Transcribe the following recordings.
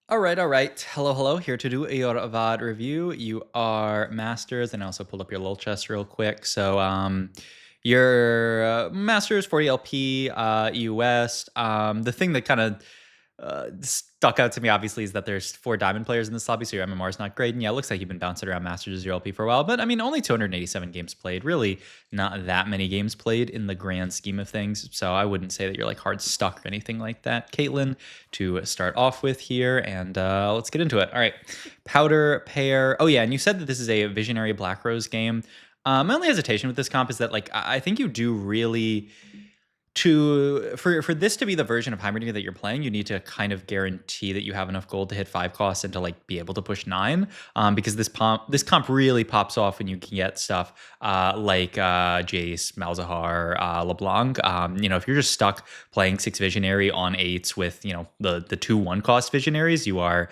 All right, all right. Hello, hello. Here to do a VOD review. You are masters, and I also pulled up your little chest real quick. So, your masters 40 LP, EU West. The thing that kind of stuck out to me, obviously, is that there's 4 diamond players in this lobby, so your MMR is not great. And yeah, it looks like you've been bouncing around Masters 0LP for a while, but I mean, only 287 games played. Really, not that many games played in the grand scheme of things. So I wouldn't say that you're like hard stuck or anything like that. Caitlin, to start off with here, and let's get into it. All right, Powder Pair. Oh yeah, and you said that this is a Visionary Black Rose game. My only hesitation with this comp is that like I think you do really for this to be the version of Heimerdinger that you're playing, you need to kind of guarantee that you have enough gold to hit 5 costs and to like be able to push 9. Because this comp really pops off when you can get stuff like Jace, Malzahar, LeBlanc. If you're just stuck playing 6 Visionary on 8s with the 2 1-cost Visionaries, you are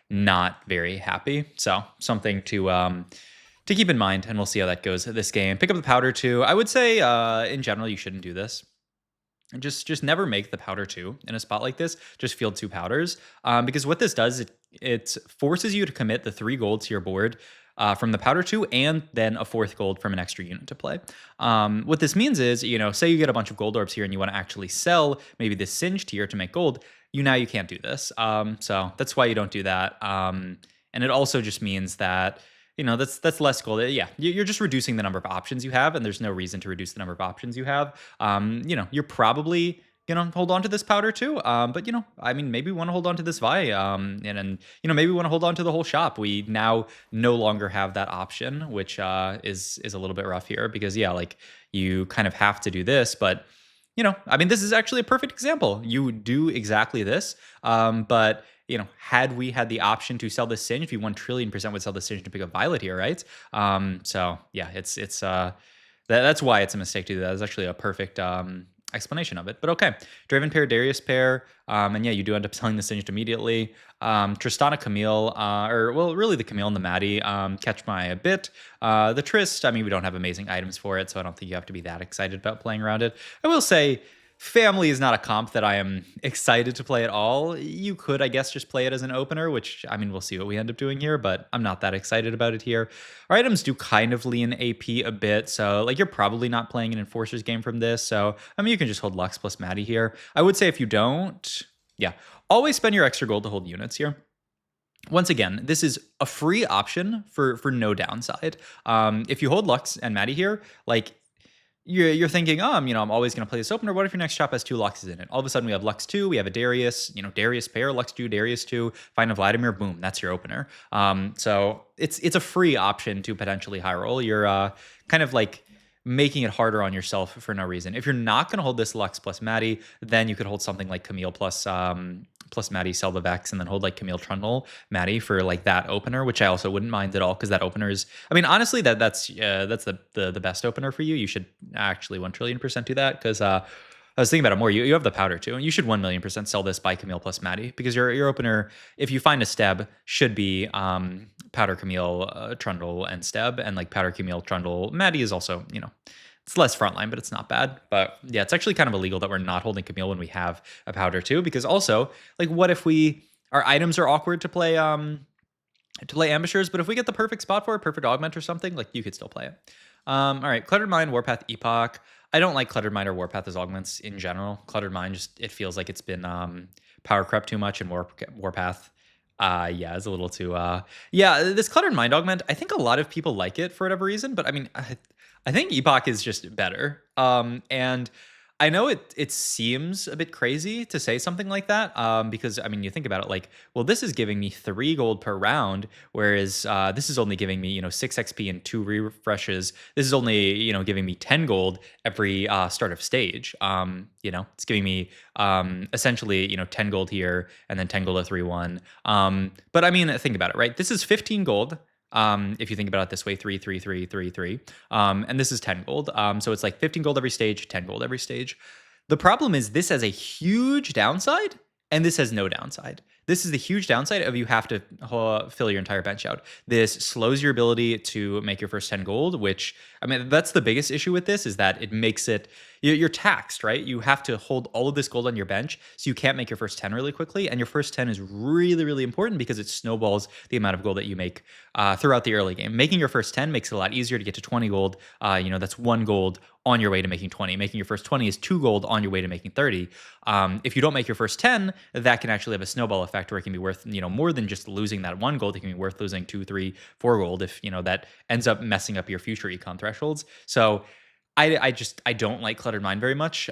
not very happy. So something to keep in mind, and we'll see how that goes this game. Pick up the powder too. I would say in general you shouldn't do this. Just never make the powder 2 in a spot like this. Just field 2 powders, because what this does, it forces you to commit the 3 gold to your board from the powder 2, and then a 4th gold from an extra unit to play. What this means is, say you get a bunch of gold orbs here and you want to actually sell maybe this singed here to make gold. You can't do this. So that's why you don't do that. And it also just means that that's less gold. Yeah, you're just reducing the number of options you have, and there's no reason to reduce the number of options you have. You're probably gonna hold on to this powder too. But I mean, maybe we want to hold on to this Vi, and maybe we want to hold on to the whole shop. We now no longer have that option, which is a little bit rough here because yeah, like you kind of have to do this, but I mean, this is actually a perfect example. You do exactly this, but had we had the option to sell this Singed, we 1,000,000,000% would sell the Singed to pick up Violet here, right? So yeah, that's why it's a mistake to do that. It's actually a perfect explanation of it. But okay, Draven pair, Darius pair, and yeah, you do end up selling the Singed immediately. Tristana Camille, or well, really the Camille and the Maddie catch my a bit. The Trist, I mean, we don't have amazing items for it, so I don't think you have to be that excited about playing around it. I will say, Family is not a comp that I am excited to play at all. You could, I guess, just play it as an opener, which, I mean, we'll see what we end up doing here, but I'm not that excited about it here. Our items do kind of lean AP a bit, so, like, you're probably not playing an Enforcer's game from this, so, I mean, you can just hold Lux plus Maddie here. I would say if you don't, yeah, always spend your extra gold to hold units here. Once again, this is a free option for no downside. If you hold Lux and Maddie here, like, you're thinking, I'm always going to play this opener. What if your next shop has 2 Luxes in it? All of a sudden, we have Lux 2, we have a Darius, Darius pair, Lux 2, Darius 2, find a Vladimir, boom, that's your opener. So it's a free option to potentially high roll. You're kind of like making it harder on yourself for no reason. If you're not going to hold this Lux plus Maddie, then you could hold something like Camille plus Maddie, sell the Vex, and then hold like Camille Trundle Maddie for like that opener, which I also wouldn't mind at all, because that opener is, I mean, honestly, that's the best opener for you. You should actually 1,000,000,000% do that, because I was thinking about it more. You have the powder too, and you should 1,000,000% sell this by Camille plus Maddie, because your opener, if you find a Steb, should be powder Camille, Trundle, and Steb, and like powder Camille, Trundle, Maddie is also it's less frontline, but it's not bad. But yeah, it's actually kind of illegal that we're not holding Camille when we have a powder too, because also, like, what if our items are awkward to play ambushers, but if we get the perfect spot for it, perfect augment or something, like, you could still play it. All right, Cluttered Mind, Warpath, Epoch. I don't like Cluttered Mind or Warpath as augments in general. Cluttered Mind, just, it feels like it's been power crept too much, and Warpath, yeah, it's a little too, yeah, this Cluttered Mind augment, I think a lot of people like it for whatever reason, but I mean, I think Epoch is just better. And I know it seems a bit crazy to say something like that, because, I mean, you think about it, like, well, this is giving me 3 gold per round, whereas this is only giving me, 6 XP and 2 refreshes. This is only, giving me 10 gold every start of stage. It's giving me essentially, 10 gold here and then 10 gold at 3-1. But I mean, think about it, right? This is 15 gold. If you think about it this way, 3, 3, 3, 3, 3. And this is 10 gold. So it's like 15 gold every stage, 10 gold every stage. The problem is this has a huge downside, and this has no downside. This is the huge downside of you have to fill your entire bench out. This slows your ability to make your first 10 gold, which, I mean, that's the biggest issue with this, is that it makes it you're taxed, right? You have to hold all of this gold on your bench, so you can't make your first 10 really quickly. And your first 10 is really, really important because it snowballs the amount of gold that you make throughout the early game. Making your first 10 makes it a lot easier to get to 20 gold. That's 1 gold on your way to making 20. Making your first 20 is 2 gold on your way to making 30. If you don't make your first 10, that can actually have a snowball effect where it can be worth, more than just losing that 1 gold. It can be worth losing 2, 3, 4 gold if, that ends up messing up your future econ thresholds. So I don't like Cluttered Mind very much.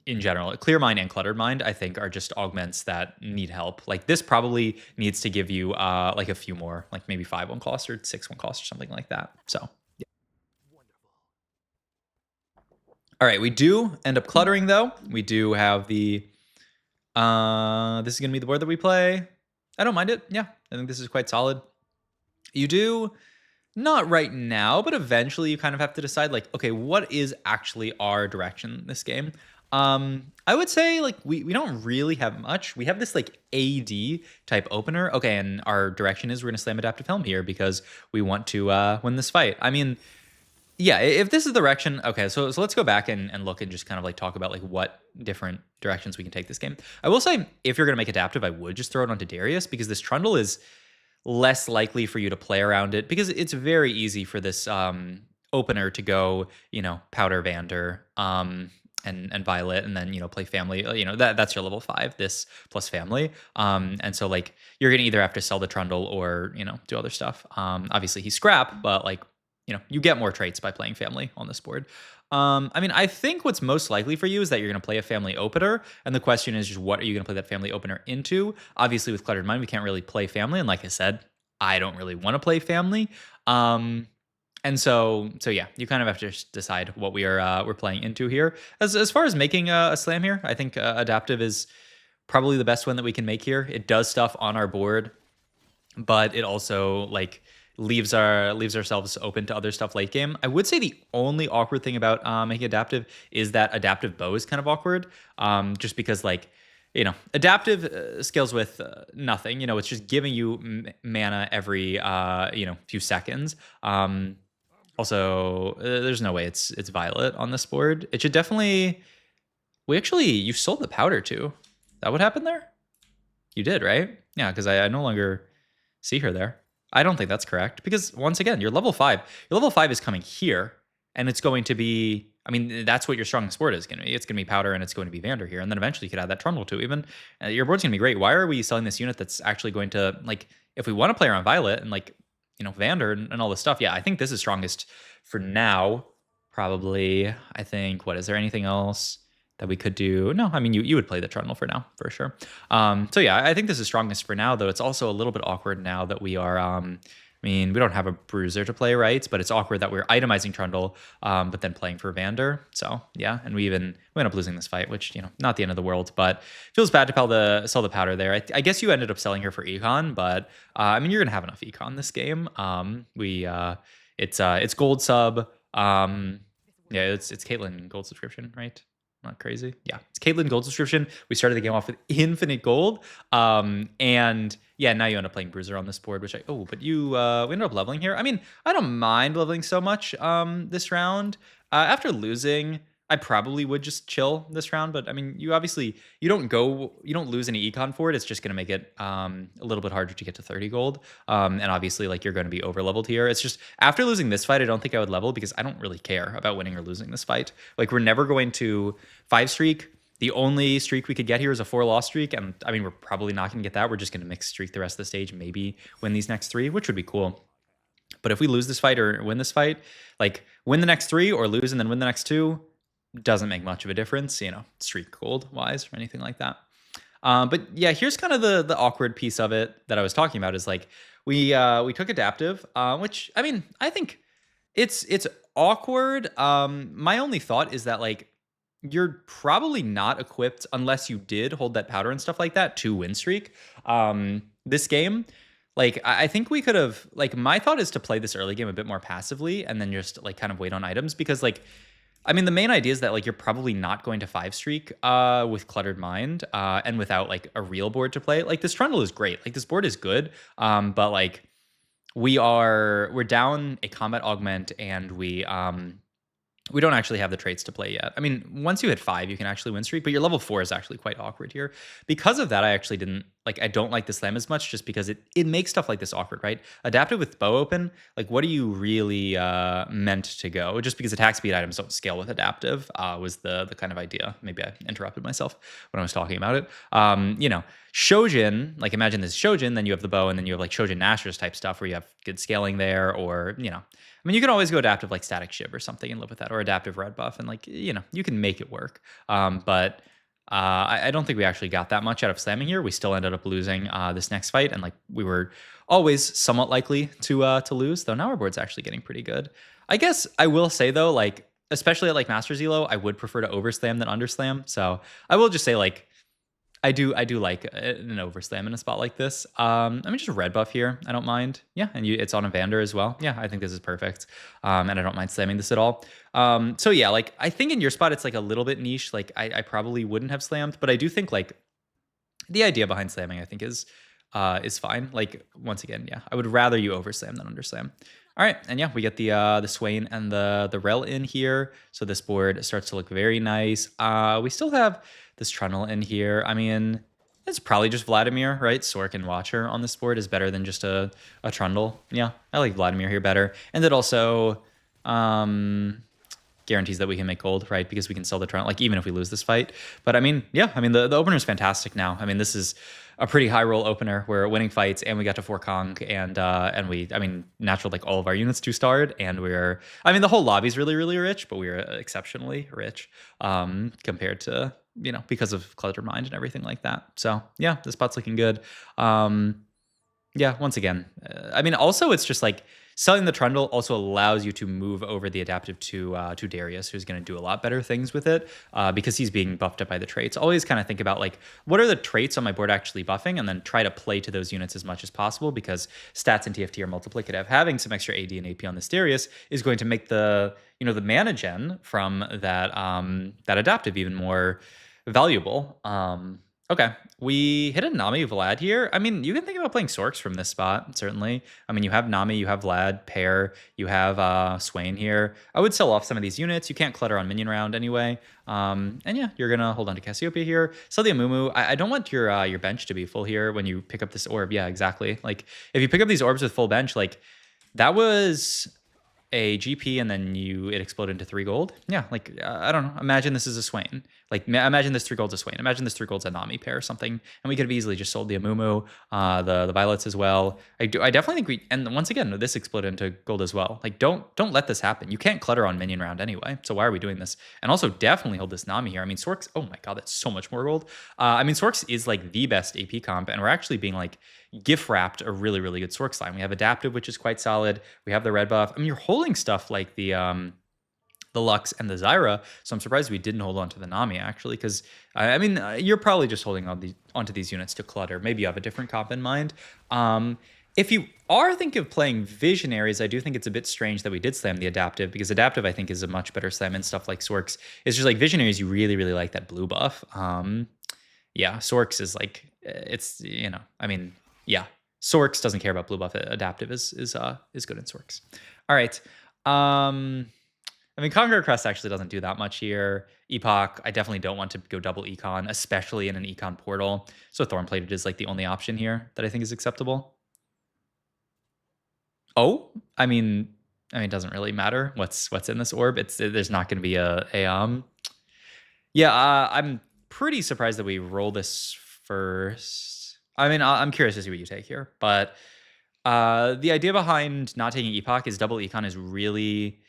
In general, Clear Mind and Cluttered Mind, I think, are just augments that need help. Like this probably needs to give you like a few more, like maybe 5 1 cost or 6 1 cost or something like that. So yeah. All right, we do end up cluttering though. We do have the this is gonna be the board that we play. I don't mind it. Yeah, I think this is quite solid. You do not right now, but eventually you kind of have to decide like, okay, what is actually our direction this game? I would say like we don't really have much. We have this like AD type opener. Okay, and our direction is we're gonna slam adaptive helm here because we want to win this fight. I mean, yeah, if this is the direction, okay, so let's go back and look and just kind of like talk about like what different directions we can take this game. I will say if you're gonna make adaptive, I would just throw it onto Darius because this Trundle is less likely for you to play around it because it's very easy for this opener to go, Powder Vander and Violet and then, play Family. That's your level 5, this plus Family. And so like you're gonna either have to sell the Trundle or, do other stuff. Obviously he's scrap, but like, you get more traits by playing Family on this board. I think what's most likely for you is that you're going to play a Family opener, and the question is just what are you going to play that Family opener into? Obviously, with Cluttered Mind, we can't really play Family, and like I said, I don't really want to play Family. And so yeah, you kind of have to just decide what we're playing into here. As far as making a slam here, I think adaptive is probably the best one that we can make here. It does stuff on our board, but it also like leaves ourselves open to other stuff late game. I would say the only awkward thing about making adaptive is that adaptive bow is kind of awkward, just because like adaptive scales with nothing. It's just giving you mana every few seconds. Also, there's no way it's Violet on this board. It should definitely. You sold the powder too. That what happened there? You did, right? Yeah, because I no longer see her there. I don't think that's correct because once again, you're level 5. Your level 5 is coming here, and it's going to be. That's what your strongest board is going to be. It's going to be Powder, and it's going to be Vander here, and then eventually you could add that Trundle too. Even your board's going to be great. Why are we selling this unit that's actually going to like? If we want to play around Violet and like Vander and all this stuff, yeah, I think this is strongest for now. Probably, I think. What is there anything else that we could do? No, you would play the Trundle for now, for sure. So yeah, I think this is strongest for now, though it's also a little bit awkward now that we are, we don't have a Bruiser to play, right? But it's awkward that we're itemizing Trundle, but then playing for Vander. So yeah, and we end up losing this fight, which, not the end of the world, but feels bad to sell the powder there. I guess you ended up selling her for econ, but you're gonna have enough econ this game. It's gold sub. Yeah, it's Caitlyn gold subscription, right? Not crazy. Yeah, it's Caitlyn gold subscription. We started the game off with infinite gold. And yeah, now you end up playing Bruiser on this board, which but we ended up leveling here. I don't mind leveling so much this round. After losing, I probably would just chill this round, but you don't lose any econ for it. It's just going to make it a little bit harder to get to 30 gold. And obviously like you're going to be over leveled here. It's just after losing this fight, I don't think I would level because I don't really care about winning or losing this fight. Like we're never going to 5 streak. The only streak we could get here is a 4 loss streak. And we're probably not going to get that. We're just going to mix streak the rest of the stage, maybe win these next 3, which would be cool. But if we lose this fight or win this fight, like win the next 3 or lose and then win the next 2, doesn't make much of a difference, streak gold wise or anything like that. But yeah, here's kind of the awkward piece of it that I was talking about is like we took adaptive, which I think it's awkward. My only thought is that like you're probably not equipped unless you did hold that powder and stuff like that to win streak. This game. Like, I think we could have, like, my thought is to play this early game a bit more passively and then just, like, kind of wait on items because, like, the main idea is that, like, you're probably not going to 5 streak with Cluttered Mind and without, like, a real board to play. Like, this Trundle is great. Like, this board is good, but, like, we're down a combat augment and we don't actually have the traits to play yet. I mean, once you hit 5, you can actually win streak, but your level 4 is actually quite awkward here. Because of that, I actually didn't like. I don't like the slam as much, just because it makes stuff like this awkward, right? Adaptive with bow open, like what are you really meant to go? Just because attack speed items don't scale with adaptive was the kind of idea. Maybe I interrupted myself when I was talking about it. Shojin, like imagine this Shojin, then you have the bow, and then you have like Shojin Nashers type stuff where you have good scaling there, or I mean, you can always go adaptive like Static Shiv or something and live with that, or adaptive red buff, and like you can make it work. But I don't think we actually got that much out of slamming here. We still ended up losing this next fight, and like we were always somewhat likely to lose. Though now our board's actually getting pretty good. I guess I will say though, like especially at like Masters Elo, I would prefer to overslam than underslam. So I will just say like I do like an overslam in a spot like this. I mean, just a red buff here. I don't mind. Yeah, and it's on Evander as well. Yeah, I think this is perfect. And I don't mind slamming this at all. So yeah, like I think in your spot it's like a little bit niche. Like I probably wouldn't have slammed, but I do think like the idea behind slamming I think is fine. Like once again, yeah, I would rather you overslam than underslam. All right, and yeah, we get the Swain and the Rel in here, so this board starts to look very nice. We still have this Trundle in here. I mean, it's probably just Vladimir, right? Sork and Watcher on this board is better than just a Trundle. Yeah, I like Vladimir here better, and it also guarantees that we can make gold, right? Because we can sell the Trundle, like even if we lose this fight. But I mean, yeah, I mean the opener is fantastic now. I mean, this is a pretty high roll opener. We're winning fights, and we got to 4 Kong, and we, I mean, natural like all of our units 2-starred, and I mean, the whole lobby's really, really rich, but we're exceptionally rich compared to, because of Clutter Mind and everything like that. So yeah, this spot's looking good. Yeah, once again, I mean, also it's just like selling the Trundle also allows you to move over the adaptive to Darius, who's going to do a lot better things with it because he's being buffed up by the traits. Always kind of think about like, what are the traits on my board actually buffing, and then try to play to those units as much as possible, because stats in TFT are multiplicative. Having some extra AD and AP on this Darius is going to make the the mana gen from that adaptive even more valuable. Okay, we hit a Nami Vlad here. I mean, you can think about playing Sorks from this spot, certainly. I mean, you have Nami, you have Vlad, Pair, you have Swain here. I would sell off some of these units. You can't clutter on minion round anyway. And yeah, you're going to hold on to Cassiopeia here. Sell the Amumu. I don't want your bench to be full here when you pick up this orb. Yeah, exactly. Like, if you pick up these orbs with full bench, like, that was a GP and then it exploded into 3 gold. Yeah, like I don't know. Imagine this is a Swain. Like imagine this 3 gold's a Swain. Imagine this 3 gold's a Nami pair or something, and we could have easily just sold the Amumu, the Violets as well. I definitely think and once again this exploded into gold as well. Like don't let this happen. You can't clutter on minion round anyway. So why are we doing this? And also definitely hold this Nami here. I mean Sorks. Oh my god, that's so much more gold. I mean Sorks is like the best AP comp, and we're actually being like gift wrapped a really, really good Sorks line. We have adaptive, which is quite solid. We have the red buff. I mean, you're holding stuff like the Lux and the Zyra, so I'm surprised we didn't hold on to the Nami actually, because I mean you're probably just holding onto these units to clutter. Maybe you have a different comp in mind. If you are thinking of playing Visionaries, I do think it's a bit strange that we did slam the adaptive, because adaptive I think is a much better slam in stuff like Sorks. It's just like Visionaries, you really, really like that blue buff. Yeah, Sorks is like it's I mean. Yeah, Sorks doesn't care about blue buff. Adaptive is good in Sorks. All right. I mean, Conqueror Crest actually doesn't do that much here. Epoch, I definitely don't want to go double Econ, especially in an Econ portal. So Thornplated is like the only option here that I think is acceptable. Oh, I mean, it doesn't really matter what's in this orb. There's not going to be a yeah. I'm pretty surprised that we roll this first. I mean, I'm curious to see what you take here, but the idea behind not taking Epoch is double Econ is really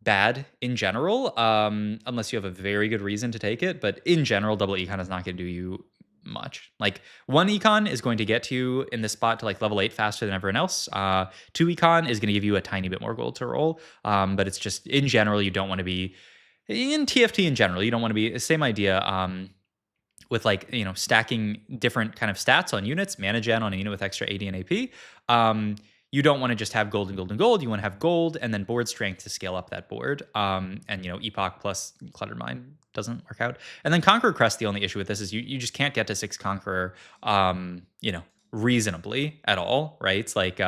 bad in general, unless you have a very good reason to take it. But in general, double Econ is not going to do you much. Like 1 Econ is going to get you in this spot to like level 8 faster than everyone else. 2 Econ is going to give you a tiny bit more gold to roll, but it's just in general you don't want to be in TFT in general. You don't want to be same idea. With like, stacking different kind of stats on units, mana gen on a unit with extra AD and AP. You don't want to just have gold and gold and gold. You want to have gold and then board strength to scale up that board. And, Epoch plus Cluttered Mind doesn't work out. And then Conqueror Crest, the only issue with this is you just can't get to 6 Conqueror, reasonably at all, right? It's like,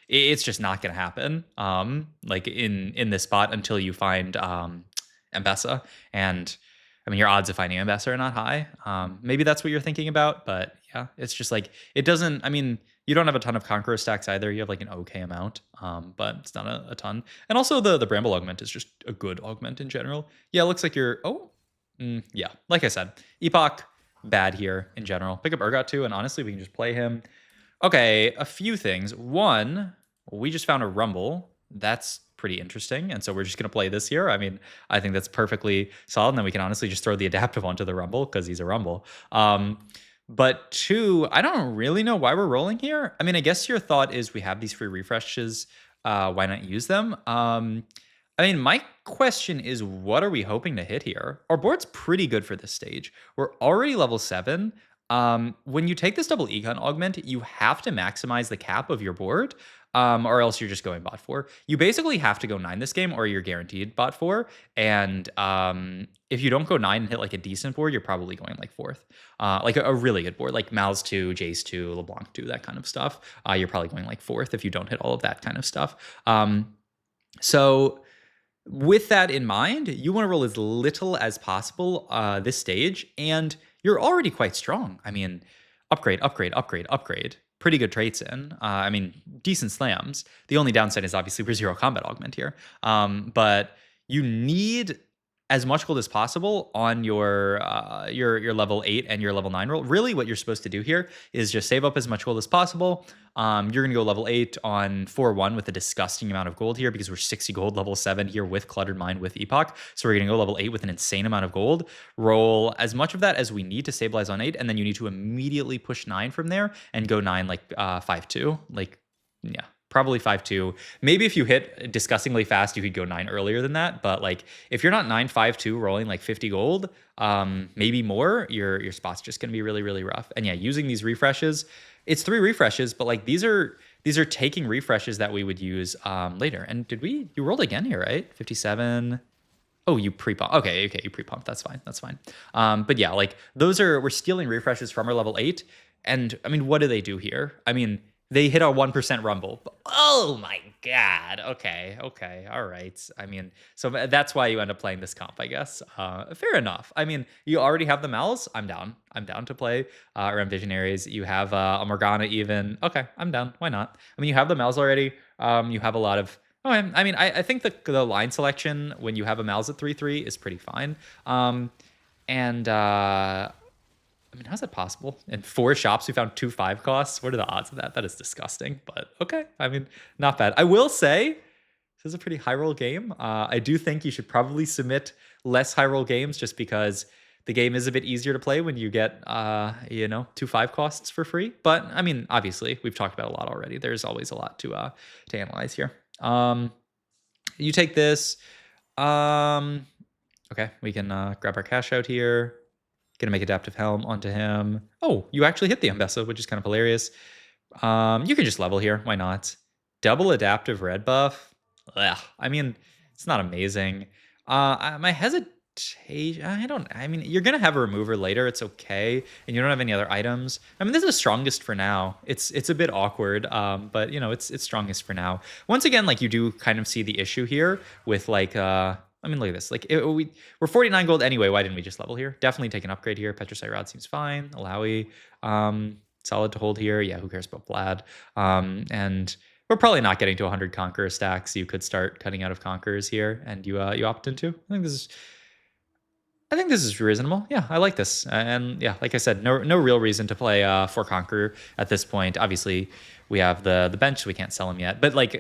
it's just not going to happen, like in this spot until you find, M-Pesa, and I mean, your odds of finding M-Pesa are not high. Maybe that's what you're thinking about, but yeah, it's just like, it doesn't, I mean, you don't have a ton of Conqueror stacks either. You have like an okay amount, but it's not a ton. And also the Bramble Augment is just a good augment in general. Yeah, it looks like you're, yeah, like I said, Epoch, bad here in general. Pick up Urgot too, and honestly, we can just play him. Okay, a few things. One, we just found a Rumble. That's pretty interesting. And so we're just going to play this here. I mean, I think that's perfectly solid. And then we can honestly just throw the adaptive onto the Rumble because he's a Rumble. But two, I don't really know why we're rolling here. I mean, I guess your thought is we have these free refreshes. Why not use them? I mean, my question is, what are we hoping to hit here? Our board's pretty good for this stage. We're already level 7. When you take this double econ augment, you have to maximize the cap of your board, or else you're just going bot 4. You basically have to go 9 this game, or you're guaranteed bot 4. And if you don't go 9 and hit like a decent board, you're probably going like 4th. Like a really good board, like Mal's 2, Jace 2, LeBlanc 2, that kind of stuff. You're probably going like 4th if you don't hit all of that kind of stuff. So with that in mind, you want to roll as little as possible this stage, and you're already quite strong. I mean, upgrade, upgrade, upgrade, upgrade. Pretty good traits in. I mean, decent slams. The only downside is obviously we're 0 combat augment here. But you need as much gold as possible on your level 8 and your level 9 roll. Really, what you're supposed to do here is just save up as much gold as possible. You're going to go level 8 on 4-1 with a disgusting amount of gold here because we're 60 gold level 7 here with Cluttered Mind with Epoch. So we're going to go level 8 with an insane amount of gold. Roll as much of that as we need to stabilize on 8, and then you need to immediately push 9 from there and go 9 like 5-2. Like, yeah. Probably 5-2. Maybe if you hit disgustingly fast, you could go 9 earlier than that. But like, if you're not 9-5-2 rolling like 50 gold, maybe more, your spot's just gonna be really, really rough. And yeah, using these refreshes, it's 3 refreshes, but like these are taking refreshes that we would use later. And you rolled again here, right? 57. Oh, you pre-pump. Okay, you pre-pump. That's fine. But yeah, like we're stealing refreshes from our level 8. And I mean, what do they do here? I mean, they hit our 1% rumble. Oh my god. Okay. All right. I mean, so that's why you end up playing this comp, I guess. Fair enough. I mean, you already have the Mals. I'm down. to play around Visionaries. You have a Morgana even. Okay, I'm down. Why not? I mean, you have the Mals already. You have a lot of... Oh, I mean, I think the line selection when you have a Mals at 3-3 is pretty fine. I mean, how's that possible? In 4 shops, we found 2 5 costs. What are the odds of that? That is disgusting, but okay. I mean, not bad. I will say, this is a pretty high roll game. I do think you should probably submit less high roll games just because the game is a bit easier to play when you get, 2 5 costs for free. But I mean, obviously, we've talked about a lot already. There's always a lot to analyze here. You take this. Okay, we can grab our cash out here. Gonna make Adaptive Helm onto him. Oh, you actually hit the M-Pesa, which is kind of hilarious. You can just level here. Why not? Double Adaptive Red buff. Ugh. I mean, it's not amazing. My hesitation... I mean, you're gonna have a remover later. It's okay. And you don't have any other items. I mean, this is strongest for now. It's a bit awkward, but, it's strongest for now. Once again, like, you do kind of see the issue here with, like... I mean, look at this. Like, we're 49 gold anyway. Why didn't we just level here? Definitely take an upgrade here. Petricite Rod seems fine. Alawi, solid to hold here. Yeah, who cares about Vlad? And we're probably not getting to 100 Conqueror stacks. You could start cutting out of Conquerors here, and you opt into. I think this is reasonable. Yeah, I like this. And yeah, like I said, no real reason to play for Conqueror at this point. Obviously, we have the bench, so we can't sell him yet. But like,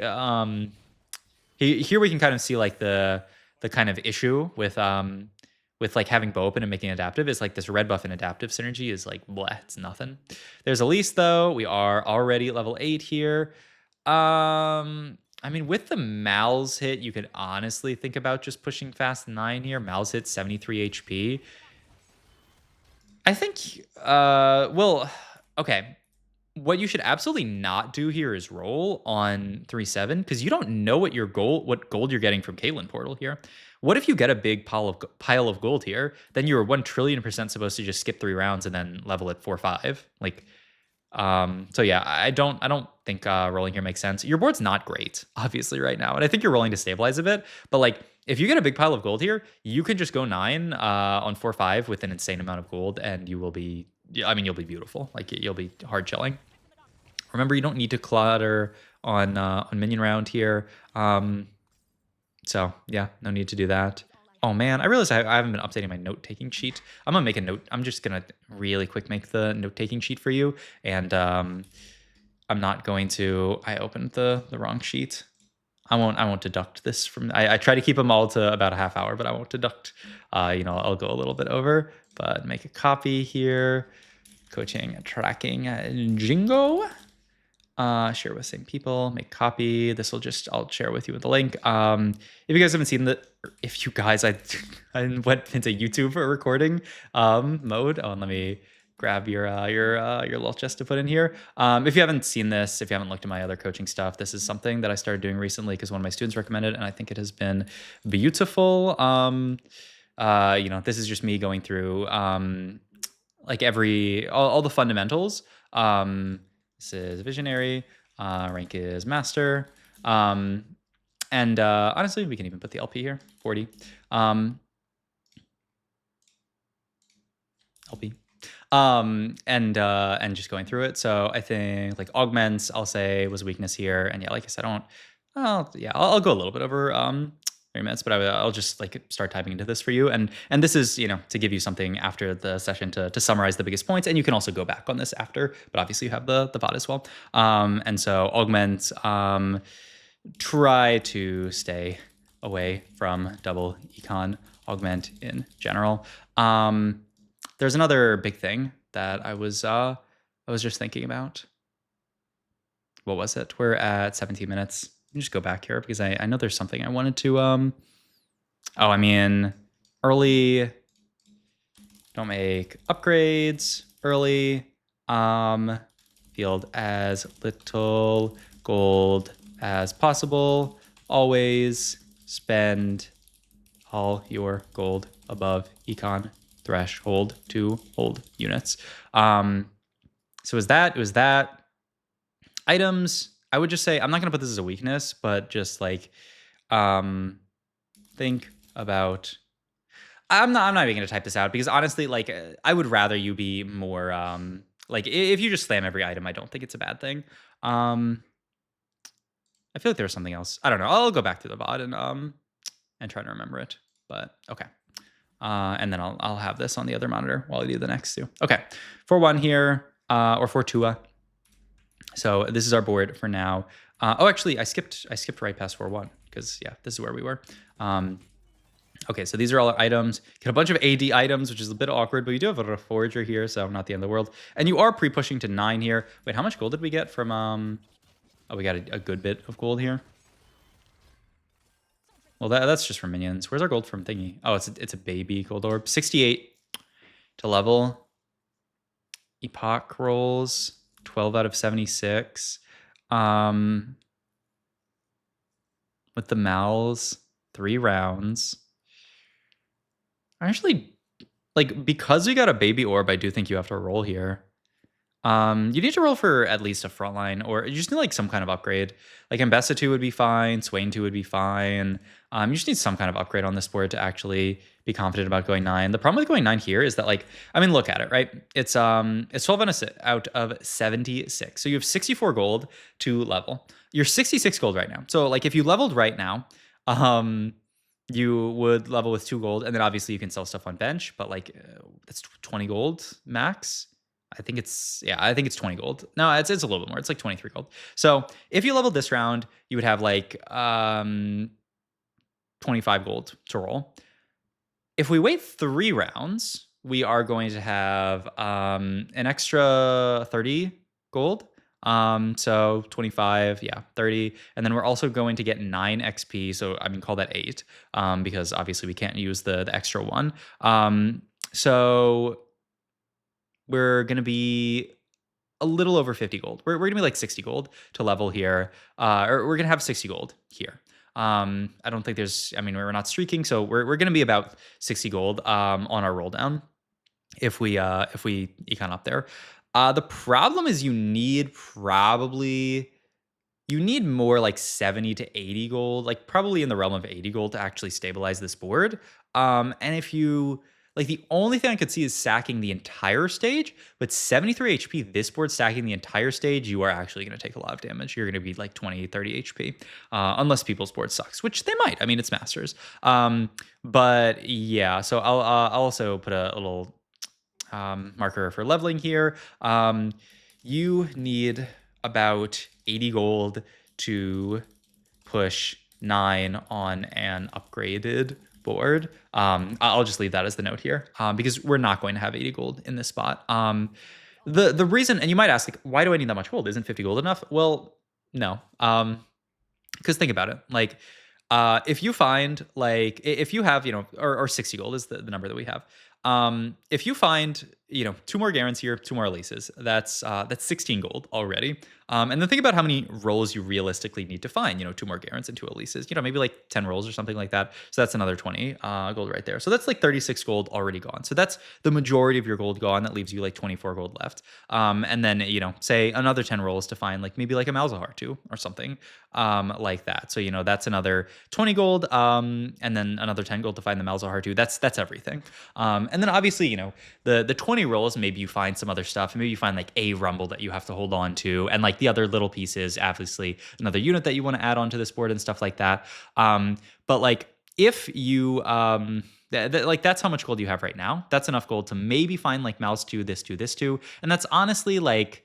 here we can kind of see like the kind of issue with like having bow open and making adaptive is like this red buff and adaptive synergy is like bleh, it's nothing. There's Elise though. We are already at level 8 here. I mean, with the Mal's hit, you could honestly think about just pushing fast 9 here. Mal's hit 73 HP. I think well, okay. What you should absolutely not do here is roll on 3-7 because you don't know what gold you're getting from Caitlyn Portal here. What if you get a big pile of gold here? Then you're 1 trillion% supposed to just skip 3 rounds and then level at 4-5. Like, so yeah, I don't think rolling here makes sense. Your board's not great, obviously, right now, and I think you're rolling to stabilize a bit. But like, if you get a big pile of gold here, you can just go 9 on 4-5 with an insane amount of gold, and you will be, I mean, you'll be beautiful. Like, you'll be hard chilling. Remember, you don't need to clutter on minion round here. So yeah, no need to do that. Oh man, I realize I haven't been updating my note-taking sheet. I'm gonna make a note. I'm just gonna really quick make the note-taking sheet for you, and I'm not going to. I opened the wrong sheet. I won't deduct this from. I try to keep them all to about a half hour, but I won't deduct. I'll go a little bit over, but make a copy here. Coaching and tracking Jingo. Share with same people, make copy. I'll share with you with the link. If you guys haven't seen if you guys, I went into YouTube for recording mode. Oh, and let me grab your little chest to put in here. If you haven't seen this, if you haven't looked at my other coaching stuff, this is something that I started doing recently because one of my students recommended, and I think it has been beautiful. This is just me going through like all the fundamentals. This is visionary. Rank is master. And honestly, we can even put the LP here, 40. LP. And just going through it. So I think like augments, I'll say was a weakness here. And yeah, like I said, I'll go a little bit over 3 minutes, but I'll just like start typing into this for you. And this is, to give you something after the session to summarize the biggest points. And you can also go back on this after, but obviously you have the VOD as well. And so augment, try to stay away from double econ augment in general. There's another big thing that I was just thinking about. What was it? We're at 17 minutes. Let me just go back here because I know there's something I wanted to early, don't make upgrades early. Field as little gold as possible. Always spend all your gold above econ threshold to hold units. So is that items? I would just say, I'm not going to put this as a weakness, but just like think about. I'm not even going to type this out because honestly, like I would rather you be more like if you just slam every item, I don't think it's a bad thing. I feel like there was something else. I don't know. I'll go back to the VOD and try to remember it. But okay. And then I'll have this on the other monitor while I do the next two. Okay, 4-1 here, or 4-2. So this is our board for now. Actually, I skipped right past 4-1 because yeah, this is where we were. Okay, so these are all our items. Get a bunch of AD items, which is a bit awkward, but we do have a Reforger here, so not the end of the world. And you are pre-pushing to 9 here. Wait, how much gold did we get from? Oh, we got a good bit of gold here. Well, that's just from minions. Where's our gold from thingy? Oh, it's a baby gold orb. 68 to level. Epoch rolls. 12 out of 76. With the mouths, 3 rounds. Actually, like, because we got a baby orb, I do think you have to roll here. You need to roll for at least a frontline, or you just need like some kind of upgrade. Like Mbessa 2 would be fine, Swain 2 would be fine. You just need some kind of upgrade on this board to actually be confident about going 9. The problem with going 9 here is that, like, I mean, look at it, right? It's 12 out of 76. So you have 64 gold to level. You're 66 gold right now. So like if you leveled right now, you would level with 2 gold, and then obviously you can sell stuff on bench, but like that's 20 gold max. I think it's 20 gold. No, it's a little bit more. It's like 23 gold. So if you leveled this round, you would have like 25 gold to roll. If we wait 3 rounds, we are going to have an extra 30 gold. So 25, 30. And then we're also going to get 9 XP. So I mean, call that 8, because obviously we can't use the extra one. So we're going to be a little over 50 gold. We're going to be like 60 gold to level here. Or we're going to have 60 gold here. I don't think we're not streaking. So we're going to be about 60 gold, on our roll down if we econ up there. The problem is you need probably you need more like 70 to 80 gold, like probably in the realm of 80 gold to actually stabilize this board. And if you like, the only thing I could see is sacking the entire stage, but 73 HP, this board stacking the entire stage, you are actually going to take a lot of damage. You're going to be like 20, 30 HP, unless people's board sucks, which they might. I mean, it's Masters. But yeah, so I'll also put a little marker for leveling here. You need about 80 gold to push 9 on an upgraded board. I'll just leave that as the note here because we're not going to have 80 gold in this spot. The reason, and you might ask, like, why do I need that much gold? Isn't 50 gold enough? Well, no. Because think about it, like if you find like if you have or 60 gold is the number that we have. If you find 2 more Garants here, 2 more Elises, that's 16 gold already. And then think about how many rolls you realistically need to find. 2 more Garants and 2 Elises. Maybe like 10 rolls or something like that. So that's another 20 gold right there. So that's like 36 gold already gone. So that's the majority of your gold gone. That leaves you like 24 gold left. And then say another 10 rolls to find like maybe like a Malzahar too or something like that. So that's another 20 gold. And then another 10 gold to find the Malzahar too. That's everything. And then obviously the 20 rolls, maybe you find some other stuff. Maybe you find like a rumble that you have to hold on to, and like the other little pieces, obviously another unit that you want to add onto this board and stuff like that. But like if you like that's how much gold you have right now. That's enough gold to maybe find like mouse 2, this 2, this 2. And that's honestly like,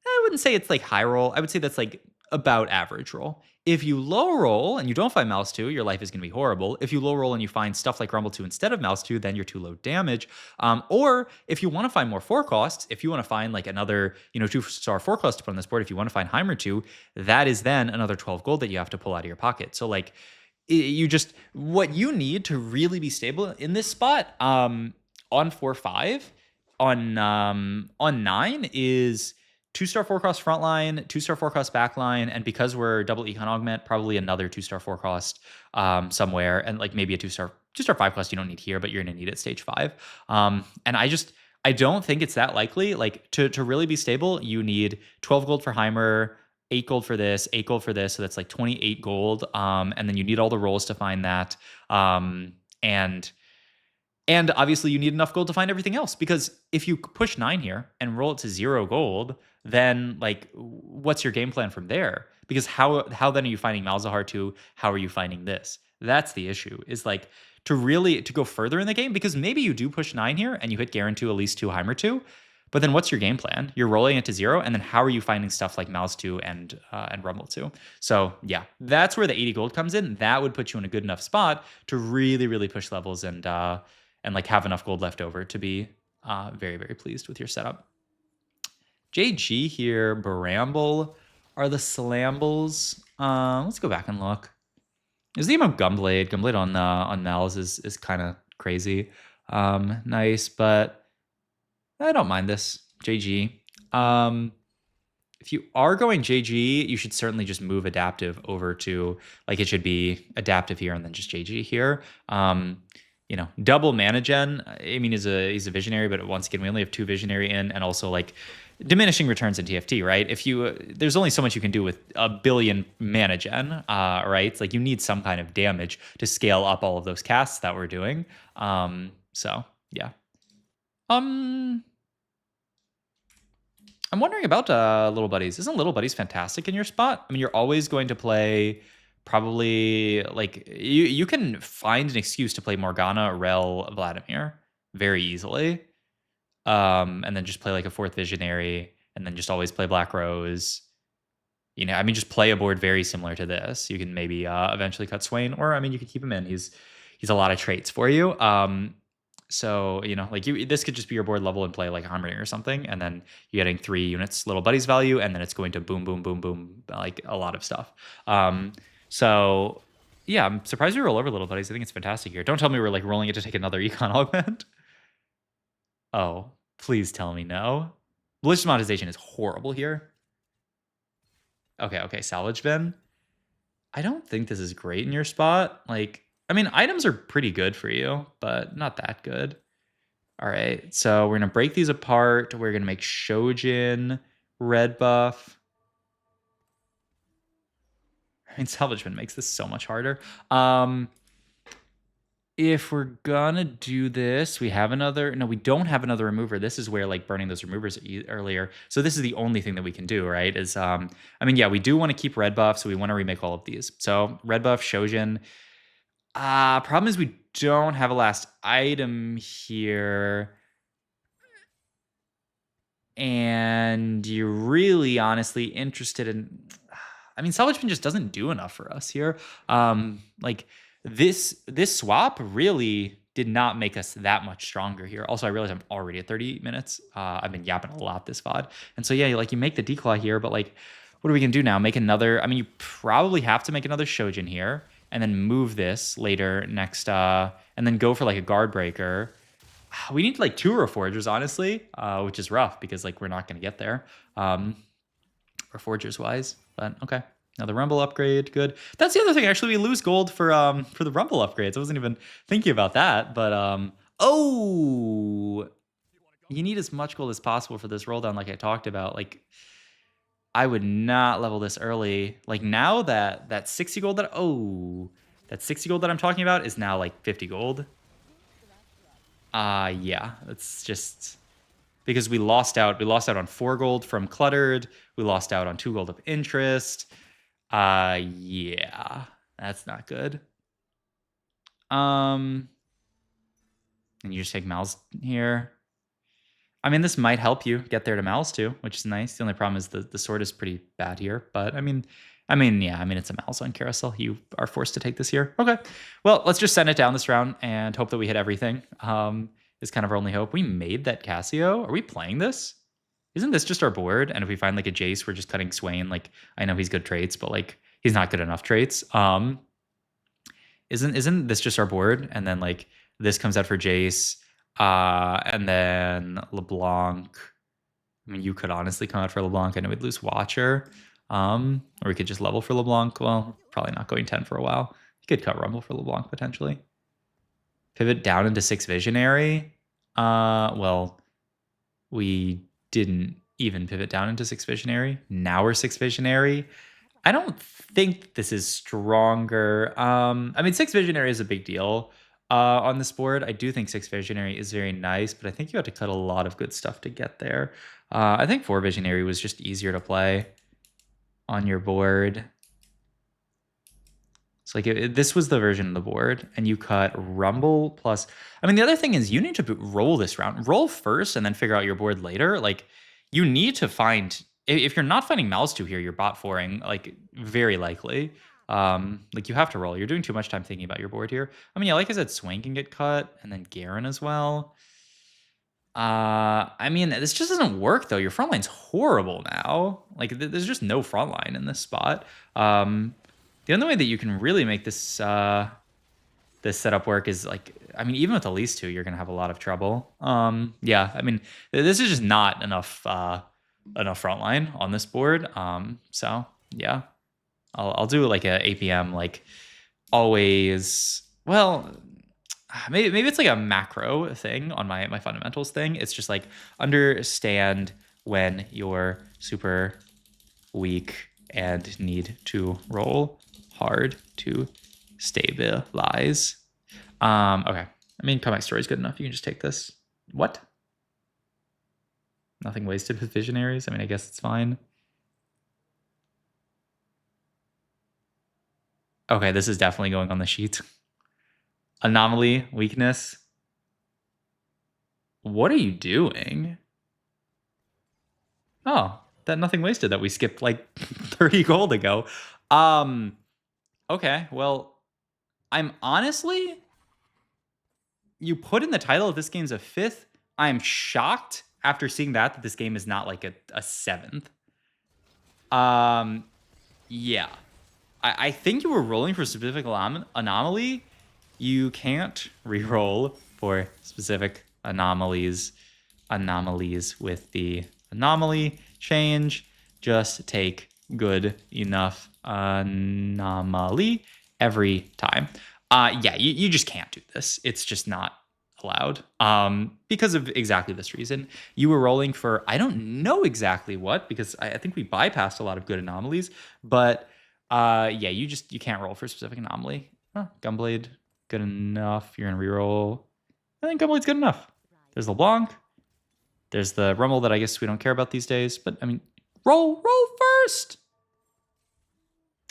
I wouldn't say it's like high roll. I would say that's like about average roll. If you low roll and you don't find mouse 2, your life is going to be horrible. If you low roll and you find stuff like rumble 2 instead of mouse 2, then you're too low damage. Or if you want to find more 4 costs, if you want to find like another 2-star 4 cost to put on this board, if you want to find Heimer 2, that is then another 12 gold that you have to pull out of your pocket. So like what you need to really be stable in this spot on 4-5 on 9 is 2-star 4-cost front line, 2-star 4-cost back line, and because we're double econ augment, probably another 2-star 4-cost somewhere, and like maybe a 2-star 5-cost you don't need here, but you're gonna need it stage 5. And I don't think it's that likely. Like to really be stable, you need 12 gold for Heimer, 8 gold for this, 8 gold for this, so that's like 28 gold. And then you need all the rolls to find that. And obviously you need enough gold to find everything else, because if you push 9 here and roll it to 0 gold, then like what's your game plan from there? Because how then are you finding Malzahar 2? How are you finding this? That's the issue, is like to go further in the game, because maybe you do push 9 here and you hit Garen 2, at least 2, Heimer 2, but then what's your game plan? You're rolling it to 0, and then how are you finding stuff like Mouse 2 and Rumble 2? So yeah, that's where the 80 gold comes in. That would put you in a good enough spot to really, really push levels and like have enough gold left over to be very, very pleased with your setup. JG here, Bramble are the Slambles. Let's go back and look. There's the name of Gunblade. Gunblade on Mal's is kind of crazy. Nice, but I don't mind this. JG. If you are going JG, you should certainly just move adaptive over to, like, it should be adaptive here and then just JG here. Double mana gen, I mean, he's a visionary, but once again, we only have 2 visionary in, and also like diminishing returns in TFT, right? If you there's only so much you can do with a billion mana gen, right? It's like you need some kind of damage to scale up all of those casts that we're doing. So yeah. I'm wondering about Little Buddies. Isn't Little Buddies fantastic in your spot? I mean, you're always going to play probably like you can find an excuse to play Morgana, Rel, Vladimir very easily. And then just play like a 4th Visionary, and then just always play Black Rose. I mean, just play a board very similar to this. You can maybe eventually cut Swain, or I mean, you could keep him in. He's a lot of traits for you. So, like this could just be your board level and play like Harmony or something, and then you're getting 3 units Little Buddies value, and then it's going to boom, boom, boom, boom, like a lot of stuff. So yeah, I'm surprised we roll over Little Buddies. I think it's fantastic here. Don't tell me we're like rolling it to take another econ augment. Oh, please tell me no. Malicious monetization is horrible here. Okay, salvage bin. I don't think this is great in your spot. Like, I mean, items are pretty good for you, but not that good. All right, so we're gonna break these apart. We're gonna make Shojin red buff. I mean, Salvagement makes this so much harder. If we're gonna do this, we have another. No, we don't have another remover. This is where like burning those removers earlier. So this is the only thing that we can do, right? Is I mean, yeah, we do want to keep red buff, so we want to remake all of these. So red buff, Shojin. Problem is we don't have a last item here. And you're really honestly interested in, I mean, Salvagement just doesn't do enough for us here. Like this swap really did not make us that much stronger here. Also, I realize I'm already at 30 minutes. I've been yapping a lot this VOD. And so yeah, like you make the declaw here, but like what are we gonna do now? Make another, I mean, you probably have to make another Shojin here and then move this later next and then go for like a guard breaker. We need like 2 Reforgers, honestly, which is rough because like we're not going to get there, Reforgers wise. But okay, now the Rumble upgrade, good. That's the other thing. Actually, we lose gold for the Rumble upgrades. I wasn't even thinking about that, but oh, you need as much gold as possible for this roll down, like I talked about. Like I would not level this early. Like now that 60 gold that 60 gold that I'm talking about is now like 50 gold. Yeah, it's just because we lost out. We lost out on 4 gold from cluttered. We lost out on 2 gold of interest. Yeah, that's not good. And you just take Mal's here. I mean, this might help you get there to Mal's too, which is nice. The only problem is the sword is pretty bad here, but I mean, yeah, I mean, it's a Malzahn carousel. You are forced to take this here. Okay. Well, let's just send it down this round and hope that we hit everything. Is kind of our only hope. We made that Cassio. Are we playing this? Isn't this just our board? And if we find like a Jace, we're just cutting Swain. Like, I know he's good traits, but like he's not good enough traits. Isn't this just our board? And then like this comes out for Jace. And then LeBlanc. I mean, you could honestly come out for LeBlanc. I know we'd lose Watcher. Or we could just level for LeBlanc. Well, probably not going 10 for a while. You could cut Rumble for LeBlanc potentially. Pivot down into 6 Visionary. Well, we didn't even pivot down into 6 Visionary. Now we're 6 Visionary. I don't think this is stronger. I mean, 6 Visionary is a big deal on this board. I do think 6 Visionary is very nice, but I think you have to cut a lot of good stuff to get there. I think 4 Visionary was just easier to play on your board. So like this was the version of the board, and you cut Rumble plus. I mean, the other thing is you need to roll this round. Roll first, and then figure out your board later. Like you need to find. If you're not finding Mal's 2 here, you're bot 4ing, like very likely. Like you have to roll. You're doing too much time thinking about your board here. I mean, yeah, like I said, Swain can get cut, and then Garen as well. I mean, this just doesn't work though. Your front line's horrible now. Like there's just no front line in this spot. The only way that you can really make this this setup work is like, I mean, even with the least 2, you're gonna have a lot of trouble. Yeah, I mean, this is just not enough front line on this board. So yeah, I'll do like a APM like always. Well, maybe it's like a macro thing on my fundamentals thing. It's just like understand when you're super weak and need to roll hard to stabilize. Okay. I mean, comeback story is good enough. You can just take this. What? Nothing wasted with visionaries. I mean, I guess it's fine. Okay, this is definitely going on the sheet. Anomaly, weakness. What are you doing? Oh, that nothing wasted that we skipped like 30 gold ago. Okay, well, I'm honestly, you put in the title of this game's a 5th. I'm shocked after seeing that this game is not like a 7th. Yeah. I think you were rolling for specific anomaly. You can't re-roll for specific anomalies with the anomaly change. Just take good enough anomaly every time. Yeah, you just can't do this. It's just not allowed because of exactly this reason. You were rolling for, I don't know exactly what, because I think we bypassed a lot of good anomalies, but Yeah, you can't roll for specific anomaly. Huh, Gunblade, good enough. You're gonna reroll. I think Gunblade's good enough. There's LeBlanc. There's the Rumble that I guess we don't care about these days, but I mean, roll first.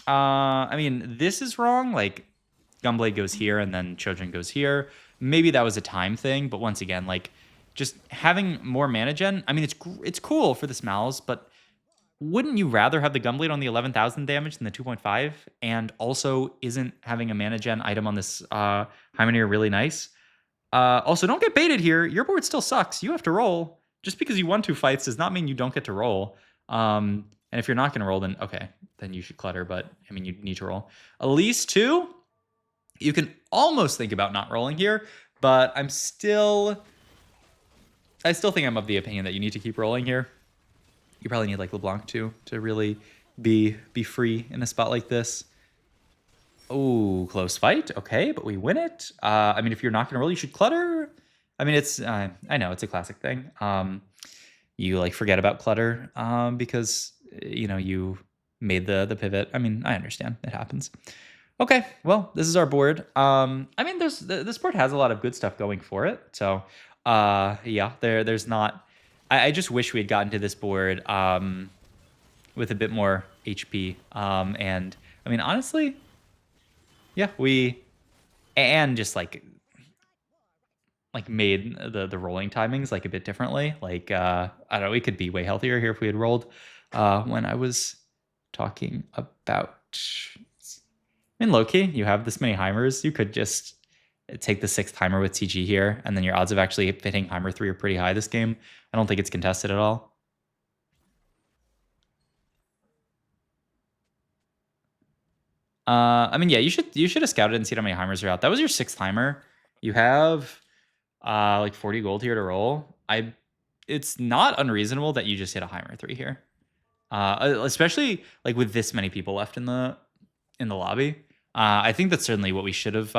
I mean, this is wrong. Like, Gunblade goes here and then Children goes here. Maybe that was a time thing, but once again, like, just having more mana gen. I mean, it's cool for the smells, but wouldn't you rather have the Gunblade on the 11,000 damage than the 2.5? And also, isn't having a mana gen item on this Hymenir really nice? Also, don't get baited here. Your board still sucks. You have to roll. Just because you won 2 fights does not mean you don't get to roll. And if you're not going to roll, then okay, then you should clutter. But I mean, you need to roll. Elise 2, you can almost think about not rolling here, but I still think I'm of the opinion that you need to keep rolling here. You probably need like LeBlanc too to really be free in a spot like this. Oh, close fight. Okay, but we win it. I mean, if you're not going to roll, you should clutter. I mean, it's I know it's a classic thing. You like forget about clutter because you know you made the pivot. I mean, I understand it happens. Okay, well, this is our board. I mean, this board has a lot of good stuff going for it. So, yeah, there's not. I just wish we had gotten to this board with a bit more HP. And I mean, honestly, yeah, and just like made the rolling timings like a bit differently. Like I don't know, we could be way healthier here if we had rolled when I was talking about. I mean, low-key, you have this many Heimers, you could just take the 6th Heimer with TG here, and then your odds of actually hitting Heimer 3 are pretty high this game. I don't think it's contested at all. I mean, yeah, you should have scouted and seen how many Heimers are out. That was your 6th Heimer. You have like 40 gold here to roll. It's not unreasonable that you just hit a Heimer 3 here. Especially like with this many people left in the lobby. I think that's certainly what we should have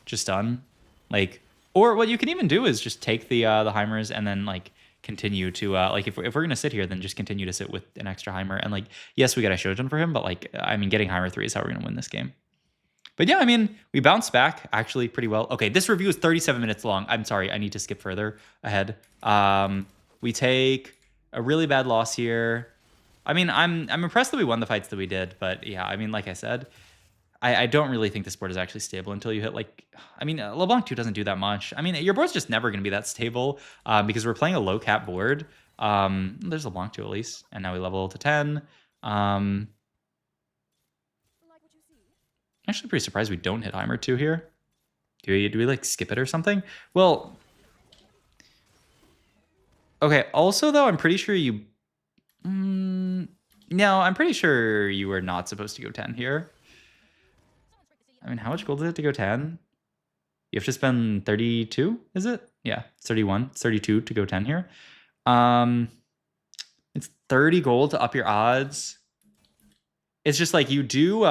just done. Like, or what you can even do is just take the Heimers and then like continue to like if we're gonna sit here, then just continue to sit with an extra Heimer. And like, yes, we got a Shogun for him, but like, I mean, getting Heimer 3 is how we're gonna win this game. But yeah, I mean, we bounced back actually pretty well. Okay, this review is 37 minutes long. I'm sorry, I need to skip further ahead. We take a really bad loss here. I mean, I'm impressed that we won the fights that we did, but yeah, I mean, like I said, I don't really think this board is actually stable until you hit like, I mean, LeBlanc 2 doesn't do that much. I mean, your board's just never going to be that stable because we're playing a low cap board. There's LeBlanc 2 at least, and now we level to 10. Actually pretty surprised we don't hit Heimer 2 here. Do we like skip it or something? Well, okay, also though, I'm pretty sure you... no, I'm pretty sure you were not supposed to go 10 here. I mean, how much gold is it to go 10? You have to spend 32, is it? Yeah, it's 31. It's 32 to go 10 here. It's 30 gold to up your odds. It's just like you do...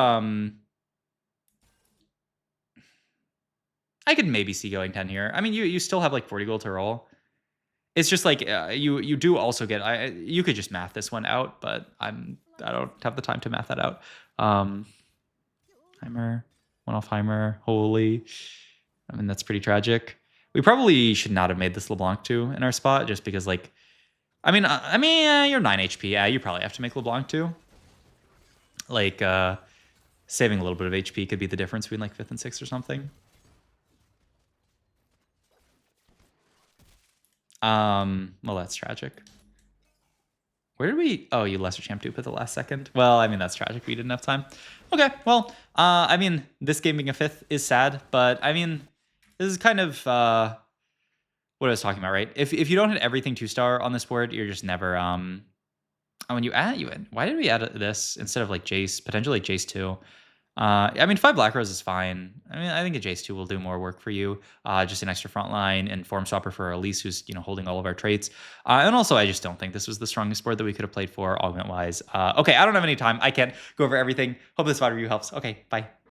I could maybe see going 10 here. I mean, you still have like 40 gold to roll. It's just like you do also get... you could just math this one out, but I don't have the time to math that out. Heimer, one off Heimer, holy. I mean, that's pretty tragic. We probably should not have made this LeBlanc 2 in our spot, just because like... I mean, you're 9 HP. Yeah, you probably have to make LeBlanc 2. Like, saving a little bit of HP could be the difference between like 5th and 6th or something. Well, that's tragic. Where did we... Oh, you lesser champ dupe at the last second. Well, I mean, that's tragic. We didn't have time. Okay, well, I mean, this game being a 5th is sad, but I mean, this is kind of what I was talking about, right? If you don't hit everything 2-star on this board, you're just never... when you add... Why did we add this instead of like Jace, potentially like Jace 2? I mean, 5 Black Rose is fine. I mean, I think a Jace 2 will do more work for you. Just an extra front line and Form Swapper for Elise, who's, holding all of our traits. And also, I just don't think this was the strongest board that we could have played for, augment-wise. Okay, I don't have any time. I can't go over everything. Hope this VOD review helps. Okay, bye.